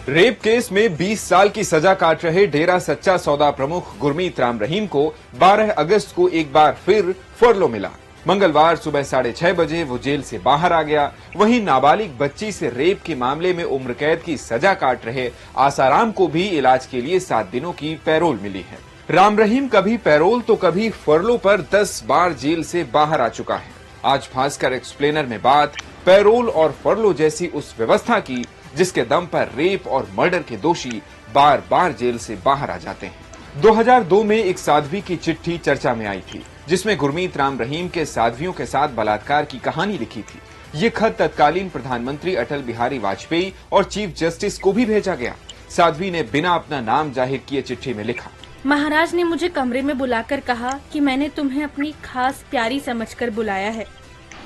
Rape case में 20 साल की सजा काट रहे डेरा सच्चा सौदा प्रमुख गुरमीत राम रहीम को 12 अगस्त को एक बार फिर फरलो मिला। मंगलवार सुबह 6:30 बजे वो जेल से बाहर आ गया। वहीं नाबालिग बच्ची से रेप के मामले में उम्र कैद की सजा काट रहे आसाराम को भी इलाज के लिए 7 दिनों की पैरोल मिली है। राम रहीम कभी पैरोल तो कभी फरलो पर 10 बार जेल से बाहर आ चुका है। आज भास्कर एक्सप्लेनर में बात पैरोल और फरलो जैसी उस व्यवस्था की जिसके दम पर रेप और मर्डर के दोषी बार बार जेल से बाहर आ जाते हैं। 2002 में एक साध्वी की चिट्ठी चर्चा में आई थी जिसमें गुरमीत राम रहीम के साध्वियों के साथ बलात्कार की कहानी लिखी थी। ये खत तत्कालीन प्रधानमंत्री अटल बिहारी वाजपेयी और चीफ जस्टिस को भी भेजा गया। साध्वी ने बिना अपना नाम जाहिर किए चिट्ठी में लिखा, महाराज ने मुझे कमरे में बुलाकर कहा कि मैंने तुम्हें अपनी खास प्यारी समझकर बुलाया है।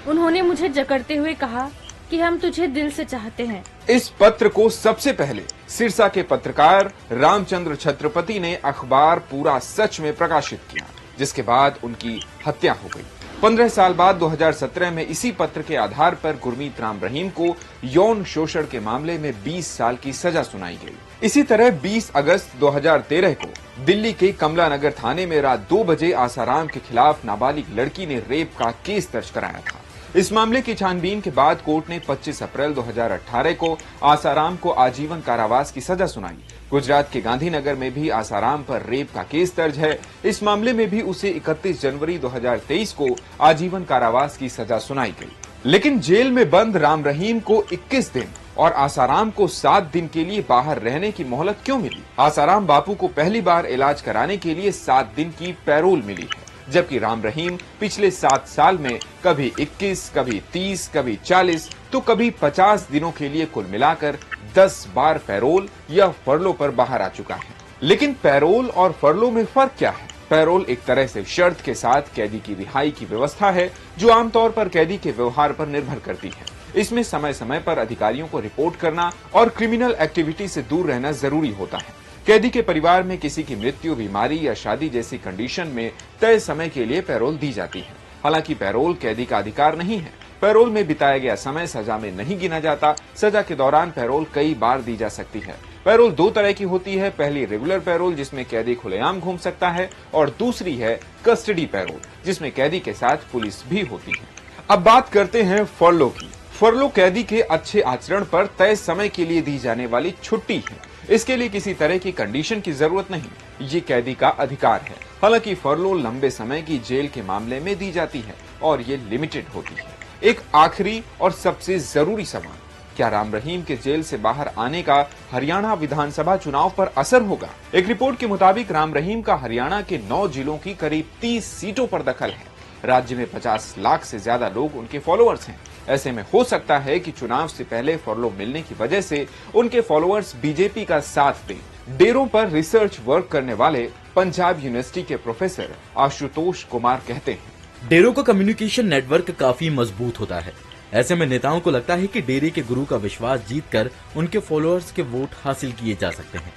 उन्होंने मुझे जकड़ते हुए कहा कि हम तुझे दिल से चाहते हैं। इस पत्र को सबसे पहले सिरसा के पत्रकार रामचंद्र छत्रपति ने अखबार पूरा सच में प्रकाशित किया, जिसके बाद उनकी हत्या हो गई। 15 साल बाद 2017 में इसी पत्र के आधार पर गुरमीत राम रहीम को यौन शोषण के मामले में 20 साल की सजा सुनाई गई। इसी तरह 20 अगस्त 2013 को दिल्ली के कमला नगर थाने में रात 2 बजे आसाराम के खिलाफ नाबालिग लड़की ने रेप का केस दर्ज कराया था। इस मामले की छानबीन के बाद कोर्ट ने 25 अप्रैल 2018 को आसाराम को आजीवन कारावास की सजा सुनाई। गुजरात के गांधीनगर में भी आसाराम पर रेप का केस दर्ज है। इस मामले में भी उसे 31 जनवरी 2023 को आजीवन कारावास की सजा सुनाई गई। लेकिन जेल में बंद राम रहीम को 21 दिन और आसाराम को 7 दिन के लिए बाहर रहने की मोहलत क्यों मिली? आसाराम बापू को पहली बार इलाज कराने के लिए 7 दिन की पैरोल मिली है, जबकि राम रहीम पिछले 7 साल में कभी 21, कभी 30, कभी 40 तो कभी 50 दिनों के लिए कुल मिलाकर 10 बार पैरोल या फरलो पर बाहर आ चुका है। लेकिन पैरोल और फरलो में फर्क क्या है? पैरोल एक तरह से शर्त के साथ कैदी की रिहाई की व्यवस्था है जो आमतौर पर कैदी के व्यवहार पर निर्भर करती है। इसमें समय समय पर अधिकारियों को रिपोर्ट करना और क्रिमिनल एक्टिविटी से दूर रहना जरूरी होता है। कैदी के परिवार में किसी की मृत्यु, बीमारी या शादी जैसी कंडीशन में तय समय के लिए पैरोल दी जाती है। हालांकि पैरोल कैदी का अधिकार नहीं है। पैरोल में बिताया गया समय सजा में नहीं गिना जाता। सजा के दौरान पैरोल कई बार दी जा सकती है। पैरोल 2 तरह की होती है। पहली रेगुलर पैरोल जिसमें कैदी खुलेआम घूम सकता है और दूसरी है कस्टडी पैरोल जिसमें कैदी के साथ पुलिस भी होती है। अब बात करते हैं फरलो की। फरलो कैदी के अच्छे आचरण पर तय समय के लिए दी जाने वाली छुट्टी है। इसके लिए किसी तरह की कंडीशन की जरूरत नहीं, ये कैदी का अधिकार है। हालांकि फरलो लंबे समय की जेल के मामले में दी जाती है और ये लिमिटेड होती है। एक आखिरी और सबसे जरूरी सवाल, क्या राम रहीम के जेल से बाहर आने का हरियाणा विधानसभा चुनाव पर असर होगा? एक रिपोर्ट के मुताबिक राम रहीम का हरियाणा के 9 जिलों की करीब 30 सीटों पर दखल है। राज्य में 50 लाख से ज्यादा लोग उनके फॉलोअर्स हैं। ऐसे में हो सकता है कि चुनाव से पहले फरलो मिलने की वजह से उनके फॉलोअर्स बीजेपी का साथ दें। डेरों पर रिसर्च वर्क करने वाले पंजाब यूनिवर्सिटी के प्रोफेसर आशुतोष कुमार कहते हैं, डेरों का कम्युनिकेशन नेटवर्क काफी मजबूत होता है। ऐसे में नेताओं को लगता है कि डेरे के गुरु का विश्वास जीतकर उनके फॉलोअर्स के वोट हासिल किए जा सकते हैं।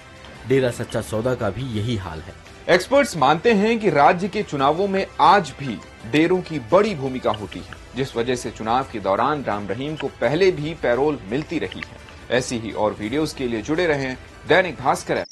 डेरा सच्चा सौदा का भी यही हाल है। एक्सपर्ट्स मानते हैं कि राज्य के चुनावों में आज भी डेरों की बड़ी भूमिका होती है, जिस वजह से चुनाव के दौरान राम रहीम को पहले भी पैरोल मिलती रही है। ऐसी ही और वीडियोस के लिए जुड़े रहें दैनिक भास्कर।